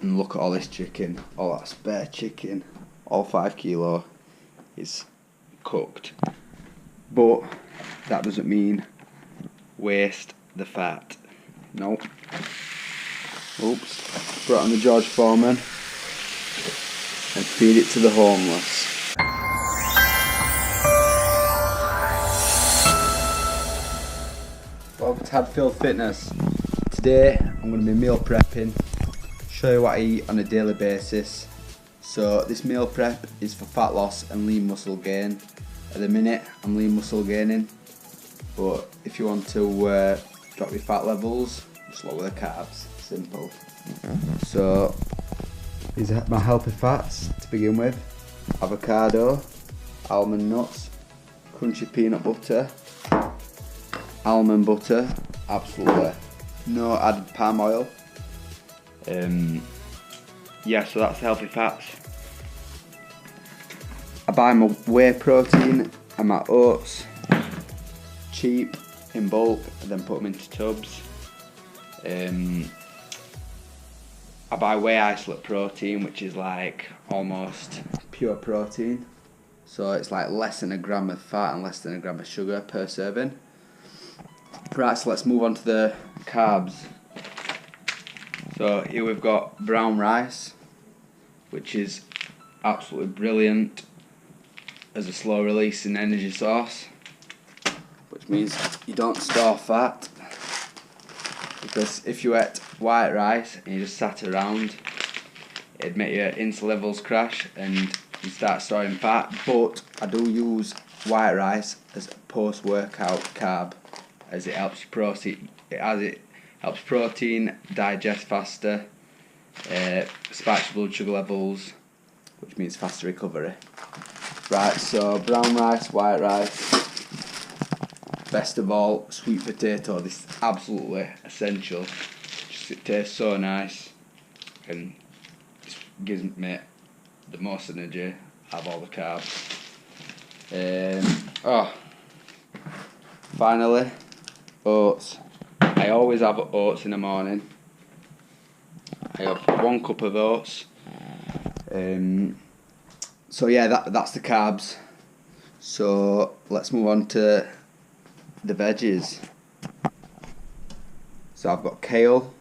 And look at all this chicken, all that spare chicken, all 5 kilo is cooked. But that doesn't mean waste the fat. Nope. Oops. Put it on the George Foreman and feed it to the homeless. Welcome to Hadfield Fitness. Today I'm going to be meal prepping, show you what I eat on a daily basis. So this meal prep is for fat loss and lean muscle gain. At the minute I'm lean muscle gaining, but if you want to drop your fat levels, just lower the carbs. Simple. So these are my healthy fats to begin with: avocado, almond nuts, crunchy peanut butter, almond butter, absolutely no added palm oil. Yeah, so that's the healthy fats. I buy my whey protein and my oats cheap in bulk and then put them into tubs. I buy whey isolate protein, which is like almost pure protein, so it's like less than a gram of fat and less than a gram of sugar per serving. Right, so let's move on to the carbs. So here we've got brown rice, which is absolutely brilliant as a slow releasing energy source, which means you don't store fat. Because if you ate white rice and you just sat around, it'd make your insulin levels crash and you start storing fat. But I do use white rice as a post-workout carb, as it helps protein digest faster, spikes blood sugar levels, which means faster recovery. Right, so brown rice, white rice. Best of all, sweet potato. This is absolutely essential. Just it tastes so nice and it gives me the most energy out of all the carbs. Finally, oats. I always have oats in the morning. I have 1 cup of oats. So yeah, that's the carbs. So let's move on to the veggies. So I've got kale,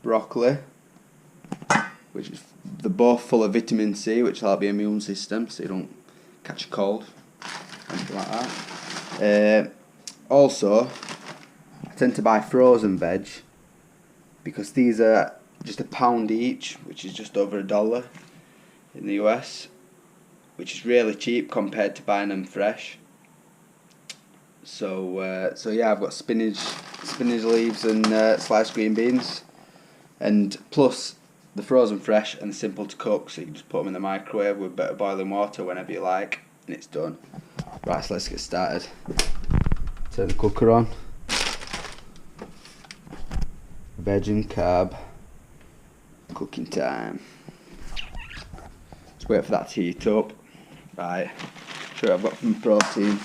broccoli, which is they're both full of vitamin C, which will help your immune system so you don't catch a cold, anything like that. Also, I tend to buy frozen veg because these are just £1 each, which is just over $1 in the US, which is really cheap compared to buying them fresh. So yeah, I've got spinach leaves and sliced green beans, and plus the frozen fresh and simple to cook, so you can just put them in the microwave with a bit of boiling water whenever you like, and it's done. Right, so let's get started. Turn the cooker on. Veg and carb. Cooking time. Just wait for that to heat up. Right, sure I've got some protein.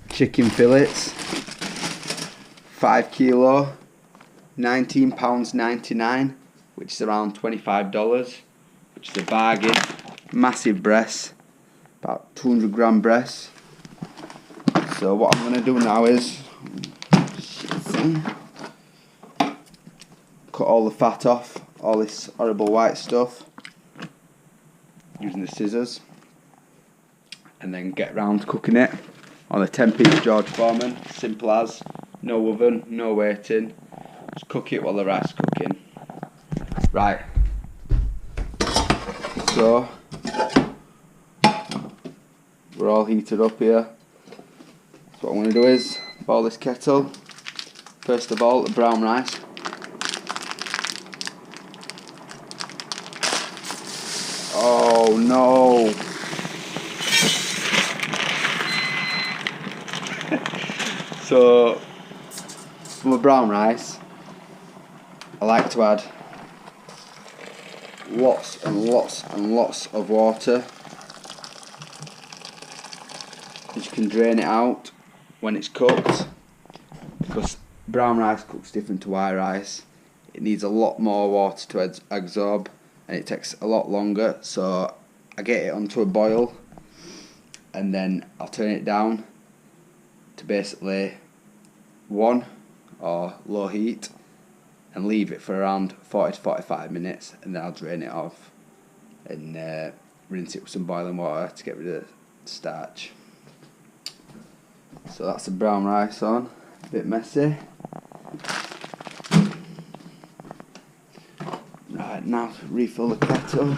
Chicken fillets, 5 kilo, £19.99, which is around $25, which is a bargain. Massive breasts, about 200 gram breasts. So what I'm going to do now is cut all the fat off, all this horrible white stuff, using the scissors, and then get round to cooking it on a 10-piece George Foreman. Simple as, no oven, no waiting, just cook it while the rice is cooking. Right, so we're all heated up here. So what I'm going to do is boil this kettle. First of all, the brown rice. Oh no! So, for my brown rice, I like to add lots and lots and lots of water. is you can drain it out when it's cooked, because brown rice cooks different to white rice. It needs a lot more water to absorb, and it takes a lot longer. So I get it onto a boil, and then I'll turn it down to basically 1 or low heat, and leave it for around 40 to 45 minutes, and then I'll drain it off and rinse it with some boiling water to get rid of the starch. So that's the brown rice on, a bit messy. Right, now refill the kettle.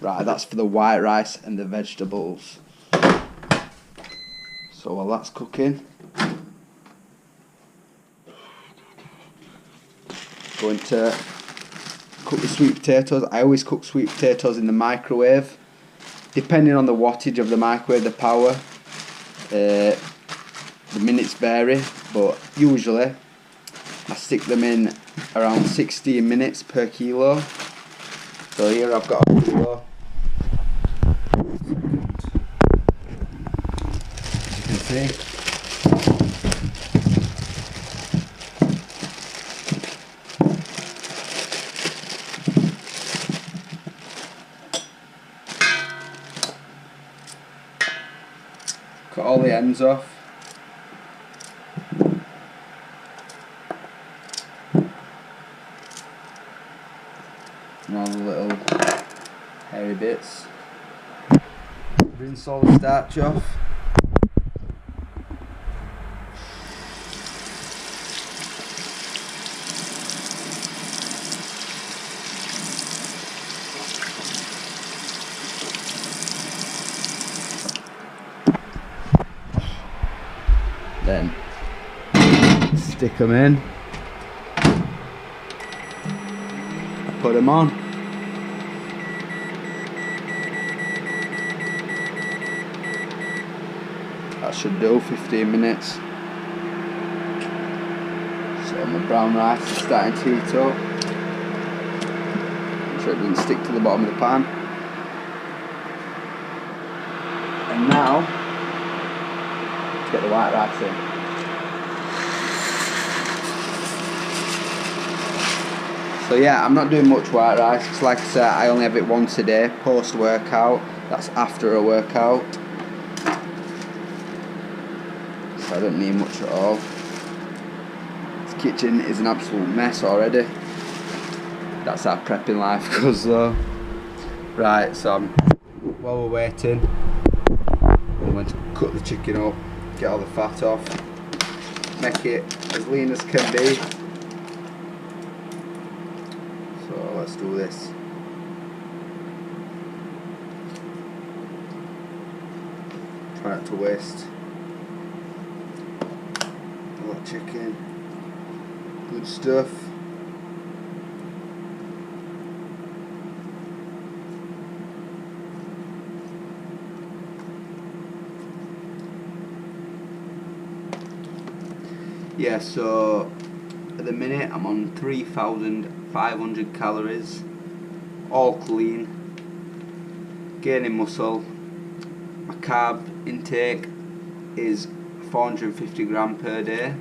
Right, that's for the white rice and the vegetables. So while that's cooking, going to cook the sweet potatoes. I always cook sweet potatoes in the microwave, depending on the wattage of the microwave, the power. The minutes vary, but usually I stick them in around 16 minutes per kilo. So here I've got a kilo. As you can see. Cut all the ends off. And all the little hairy bits. Rinse all the starch off. Then stick them in, put them on. That should do 15 minutes. So my brown rice is starting to heat up. Make sure it doesn't stick to the bottom of the pan. And now, get the white rice in. So yeah, I'm not doing much white rice, because like I said, I only have it once a day, post workout. That's after a workout. So I don't need much at all. This kitchen is an absolute mess already. That's how prepping life goes though. Right, so while we're waiting, I'm going to cut the chicken up, get all the fat off, make it as lean as can be. So let's do this. Try not to waste a lot of chicken. Good stuff. Yeah, so at the minute I'm on 3,500 calories, all clean, gaining muscle. My carb intake is 450 gram per day,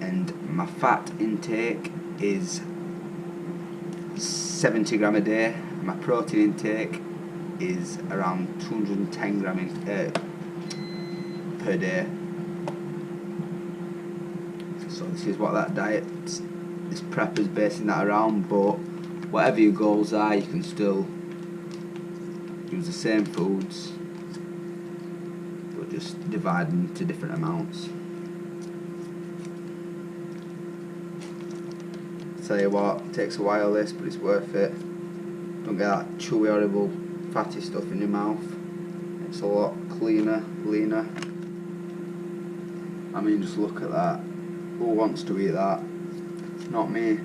and my fat intake is 70 gram a day. My protein intake is around 210 gram per day. So this is what that diet, this prep is basing that around, but whatever your goals are, you can still use the same foods, but just divide them into different amounts. Tell you what, it takes a while this, but it's worth it. Don't get that chewy, horrible, fatty stuff in your mouth. It's a lot cleaner, leaner. I mean, just look at that. Who wants to eat that? Not me.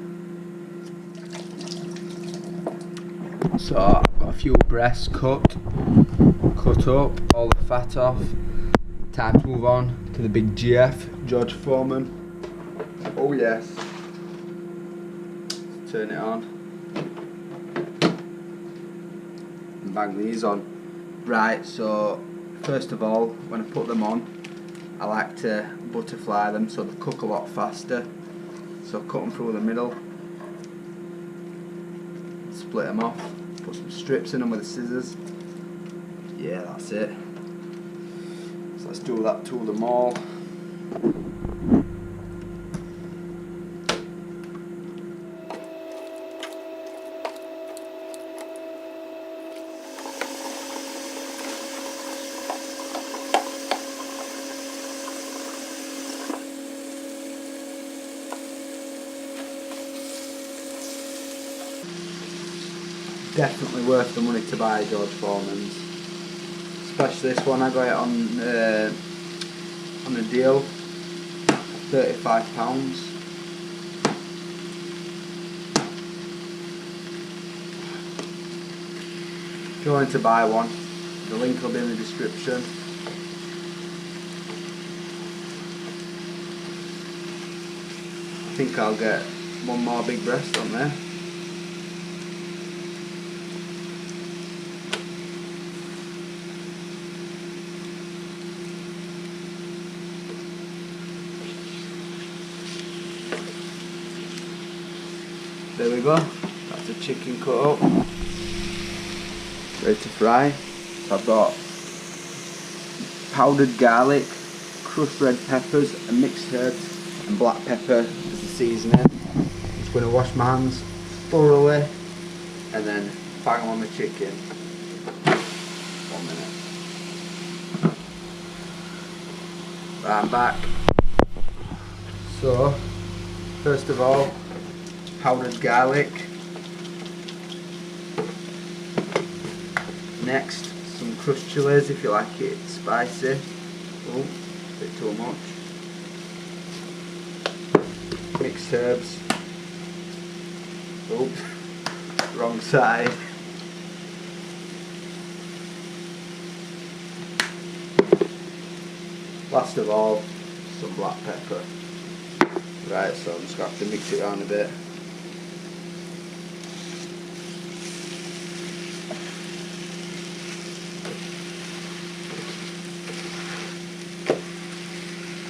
So I've got a few breasts cut up, all the fat off. Time to move on to the big GF. George Foreman. Oh yes. Turn it on. And bang these on. Right, so first of all, when I put them on, I like to butterfly them so they cook a lot faster. So cut them through the middle. Split them off. Put some strips in them with the scissors. Yeah, that's it. So let's do that to them all. Definitely worth the money to buy George Foreman's. Especially this one, I got it on a deal, £35. If you're wanting to buy one, the link will be in the description. I think I'll get one more big breast on there. There we go, that's the chicken cut up, ready to fry. So I've got powdered garlic, crushed red peppers and mixed herbs and black pepper as the seasoning. Just going to wash my hands thoroughly and then bang on the chicken. 1 minute. Right, I'm back. So, first of all, powdered garlic. Next, some crushed chilies if you like it spicy. Oh, a bit too much. Mixed herbs. Oops, wrong side. Last of all, some black pepper. Right, so I'm just going to have to mix it around a bit.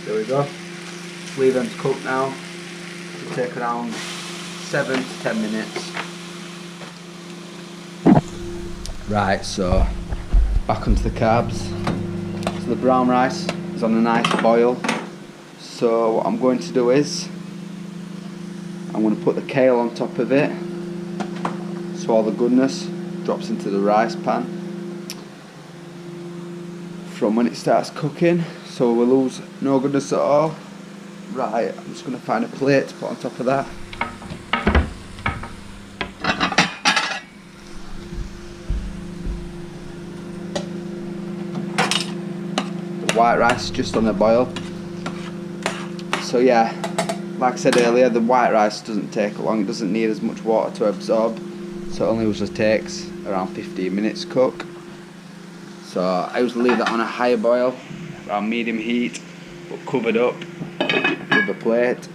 There we go. Leave them to cook now. It'll take around 7 to 10 minutes. Right, so back onto the carbs. So the brown rice is on a nice boil. So what I'm going to do is I'm going to put the kale on top of it so all the goodness drops into the rice pan from when it starts cooking, so we'll lose no goodness at all. Right, I'm just going to find a plate to put on top of that. The white rice is just on the boil. So yeah, like I said earlier, the white rice doesn't take long, it doesn't need as much water to absorb, so it only usually takes around 15 minutes to cook. So I usually leave that on a higher boil, around medium heat, but covered up with a plate.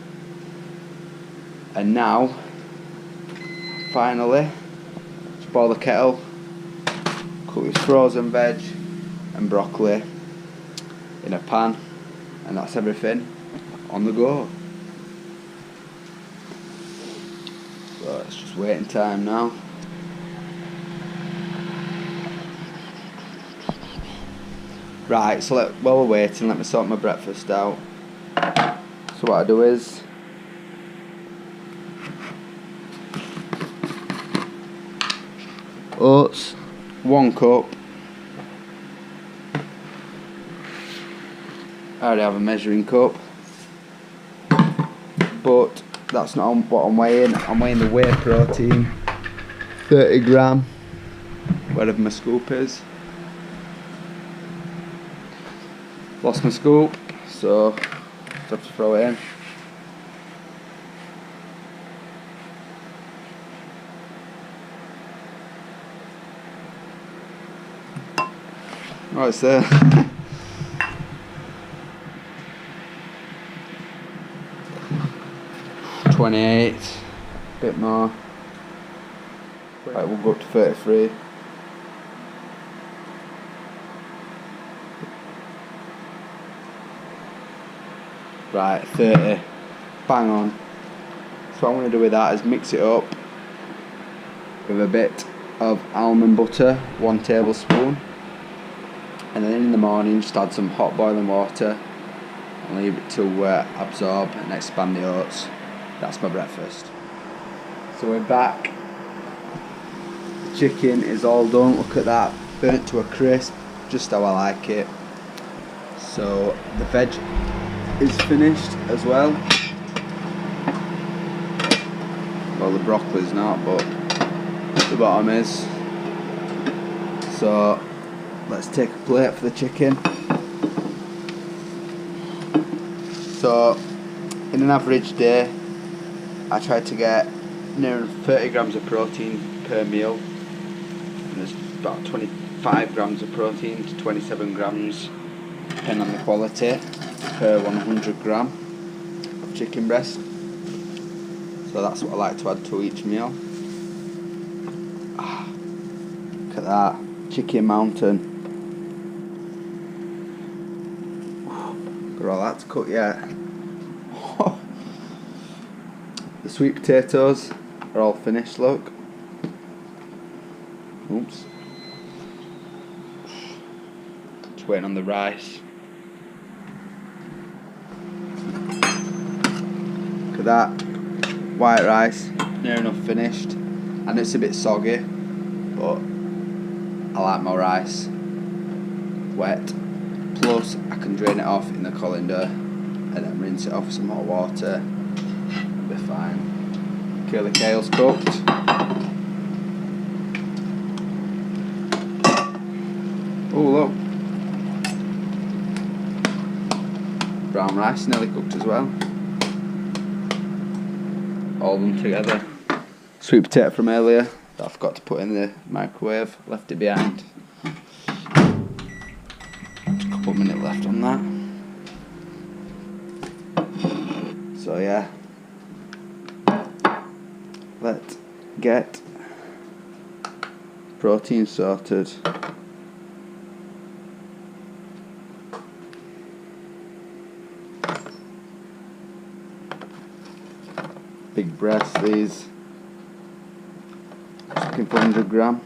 And now, finally, just boil the kettle, cook with frozen veg and broccoli in a pan, and that's everything on the go. So it's just waiting time now. Right, so while we're waiting, let me sort my breakfast out. So what I do is oats, 1 cup. I already have a measuring cup, but that's not what I'm weighing. I'm weighing the whey protein, 30 gram, wherever my scoop is. Lost my scoop, so just have to throw it in. Oh, it's there. 28, a bit more. Right, we'll go up to 33. Right, 30. Bang on. So what I'm going to do with that is mix it up with a bit of almond butter, 1 tablespoon. And then in the morning just add some hot boiling water and leave it to absorb and expand the oats. That's my breakfast. So we're back. The chicken is all done. Look at that, burnt to a crisp, just how I like it. So the veg is finished as well. Well, the broccoli's not, but the bottom is. So let's take a plate for the chicken. So in an average day I try to get near 30 grams of protein per meal, and there's about 25 grams of protein to 27 grams depending on the quality per 100 gram of chicken breast. So that's what I like to add to each meal. Look at that, chicken mountain. Got all that to cook yet. The sweet potatoes are all finished, look. Oops. Just waiting on the rice. Look at that. White rice, near enough finished. And it's a bit soggy, but I like my rice wet. Plus I can drain it off in the colander and then rinse it off with some hot water. It'll be fine. Okay, the kale's cooked. Oh look, brown rice nearly cooked as well. All of them together. Sweet potato from earlier that I forgot to put in the microwave, left it behind. Just a couple of minutes left on that. So yeah, let's get protein sorted. Big breasts these. Looking for 100 gram.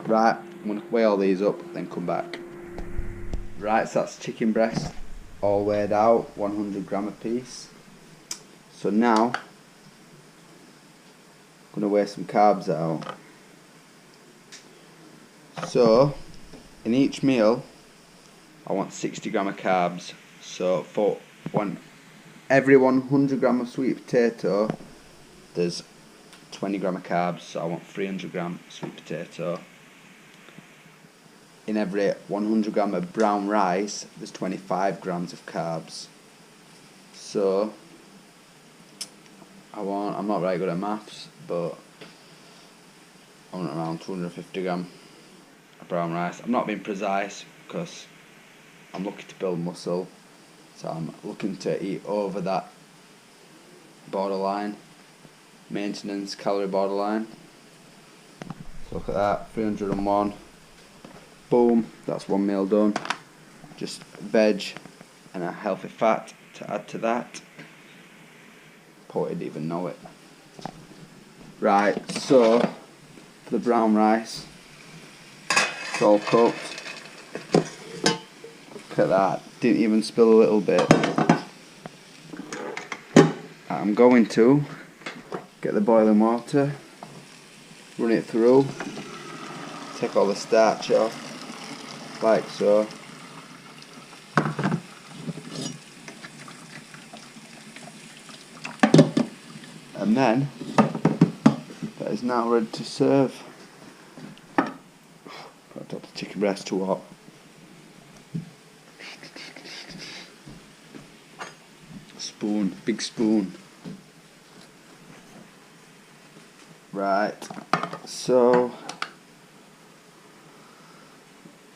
Right, I'm going to weigh all these up, then come back. Right, so that's chicken breast, all weighed out, 100 gram a piece. So now, I'm going to weigh some carbs out. So, in each meal, I want 60 gram of carbs. So for every 100 gram of sweet potato, there's 20 gram of carbs. So I want 300 gram sweet potato. In every 100 gram of brown rice, there's 25 grams of carbs. So I'm not very good at maths, but I want around 250 gram of brown rice. I'm not being precise because I'm looking to build muscle, so I'm looking to eat over that borderline, maintenance calorie borderline. So look at that, 301. Boom, that's one meal done. Just veg and a healthy fat to add to that. Probably didn't even know it. Right, so for the brown rice, it's all cooked. Look at that, didn't even spill a little bit. I'm going to get the boiling water, run it through, take all the starch off, like so. And then, that is now ready to serve. Got the chicken breast too hot. Spoon, big spoon. Right, so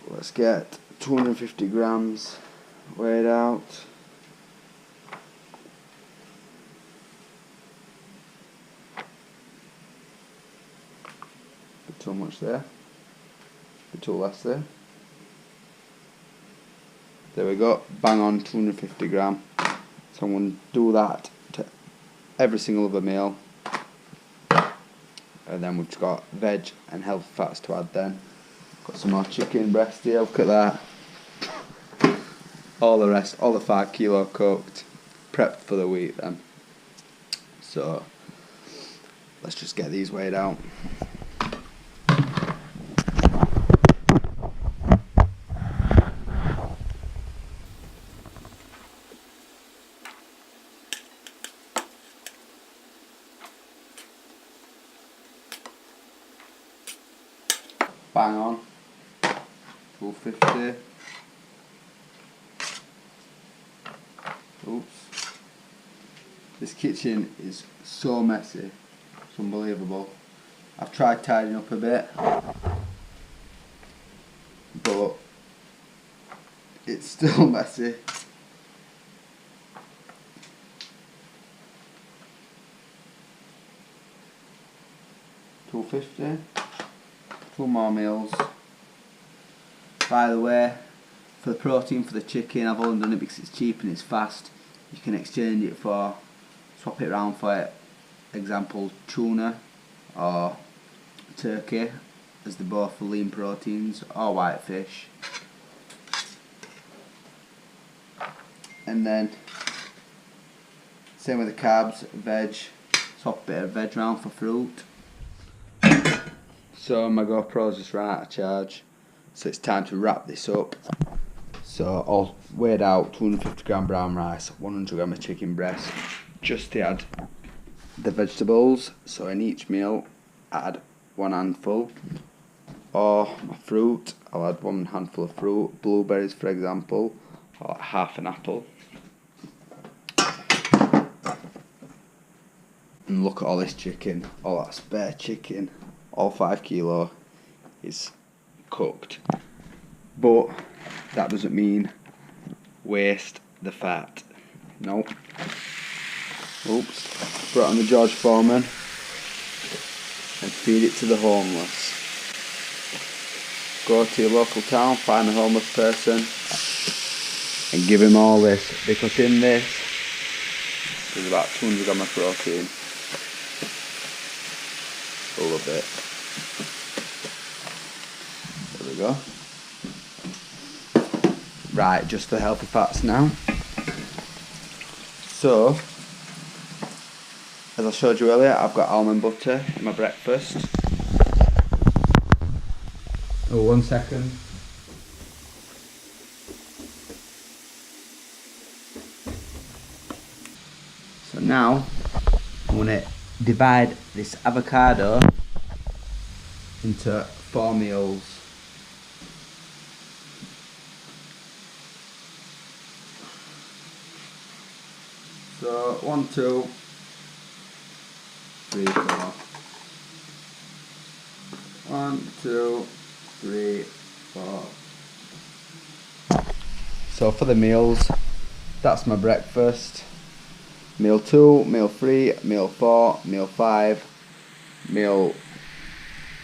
let's get 250 grams weighed out. Bit too much there. Bit too less there. There we go, bang on 250 gram. So I'm going to do that to every single other meal. And then we've got veg and healthy fats to add then. Got some more chicken breast here, look at that. All the rest, all the 5 kilo cooked, prepped for the week then. So, let's just get these weighed out. Bang on, 250. Oops. This kitchen is so messy, it's unbelievable. I've tried tidying up a bit, but it's still messy. $2.50. 2 more meals. By the way, for the protein for the chicken, I've only done it because it's cheap and it's fast. You can exchange it for, swap it around for example tuna or turkey, as they're both lean proteins, or white fish. And then same with the carbs, veg, swap a bit of veg around for fruit. So my GoPro's just run out of charge, so it's time to wrap this up. So all weighed out, 250 gram brown rice, 100 gram of chicken breast, just to add the vegetables. So in each meal, add 1 handful. Or my fruit, I'll add 1 handful of fruit, blueberries for example, or half an apple. And look at all this chicken, all that spare chicken. All 5 kilo is cooked, but that doesn't mean waste the fat. Nope. Oops. Put it on the George Foreman and feed it to the homeless. Go to your local town, find a homeless person and give him all this, because in this there's about 200 gram of protein. A little bit. There we go. Right, just the healthy fats now. So, as I showed you earlier, I've got almond butter in my breakfast. Oh, 1 second. So now, I'm going to divide this avocado into 4 meals. So 1, 2, 3, 4. 1, 2, 3, 4. So for the meals, that's my breakfast. Meal 2, meal 3, meal 4, meal 5,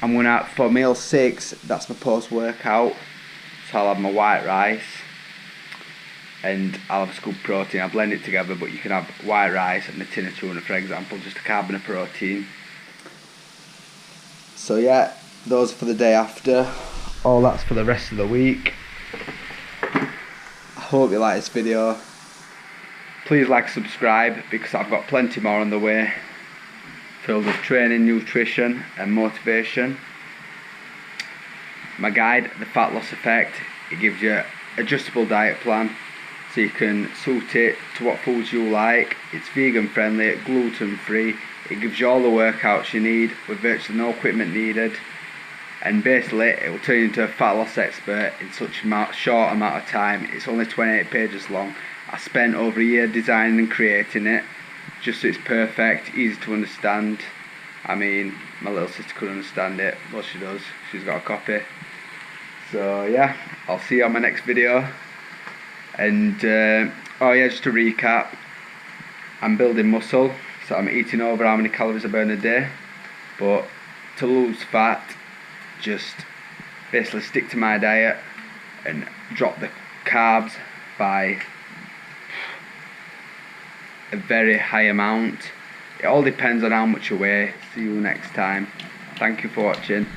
I'm going out for meal 6, that's my post-workout. So I'll have my white rice and I'll have a scoop of protein. I'll blend it together, but you can have white rice and a tin of tuna, for example, just a carb and a protein. So yeah, those are for the day after. All that's for the rest of the week. I hope you like this video. Please like, subscribe, because I've got plenty more on the way, filled with training, nutrition and motivation. My guide, The Fat Loss Effect, it gives you an adjustable diet plan so you can suit it to what foods you like. It's vegan friendly, gluten free, it gives you all the workouts you need with virtually no equipment needed, and basically it will turn you into a fat loss expert in such a short amount of time. It's only 28 pages long. I spent over a year designing and creating it, just so it's perfect, easy to understand. I mean, my little sister couldn't understand it, but she does, she's got a copy. So yeah, I'll see you on my next video. And oh yeah, just to recap, I'm building muscle, so I'm eating over how many calories I burn a day. But to lose fat, just basically stick to my diet and drop the carbs by a very high amount. It all depends on how much you weigh. See you next time. Thank you for watching.